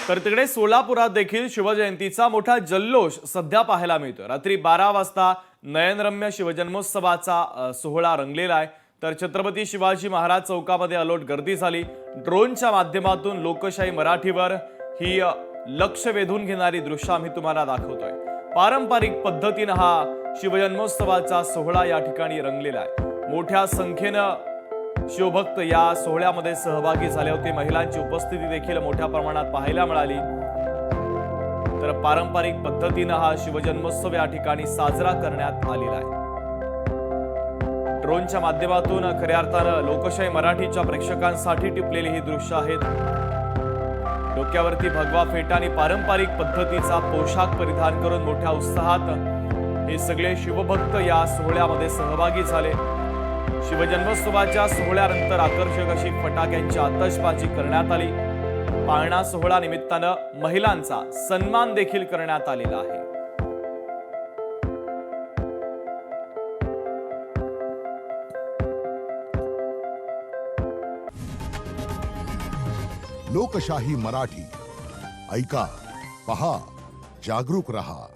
तर तिकडे सोलापुरात देखील शिवजयंतीचा मोठा जल्लोष सध्या पाहायला मिळतोय। रात्री 12 वाजता नयनरम्य शिवजन्मोत्सवाचा सोहळा रंगलेला आहे। तर छत्रपती शिवाजी महाराज चौकामध्ये अलोट गर्दी झाली। ड्रोनच्या माध्यमातून लोकशाही मराठीवर ही लक्ष वेधून घेणारी दृश्य आम्ही तुम्हाला दाखवतोय। पारंपरिक पद्धतीने हा शिवजन्मोत्सवाचा सोहळा या ठिकाणी रंगलेला आहे। मोठ्या संख्येने शिवभक्त या सोहळ्यामध्ये सहभागी झाले होते। महिलांची उपस्थिती देखील मोठ्या प्रमाणात पाहायला मिळाली। तर पारंपरिक पद्धतीने हा शिवजन्मोत्सव या ठिकाणी साजरा करण्यात आलेला आहे। ड्रोनच्या माध्यमातून खऱ्या अर्थाने लोकशाही मराठीच्या प्रेक्षकांसाठी टिपलेली ही दृश्य आहेत। डोक्यावरती भगवा फेटा आणि पारंपरिक पद्धतीचा पोशाख परिधान करून मोठ्या उत्साहात हे सगळे शिवभक्त या सोहळ्यामध्ये सहभागी झाले। शिवजन्मोत्सवाच्या सोहळ्यानंतर आकर्षक अशी फटाक्यांची आतषबाजी करण्यात आली। पाळणा सोहळा निमित्तानं महिलांचा सन्मान देखील करण्यात आलेला आहे। लोकशाही मराठी ऐका, पहा, जागरूक रहा।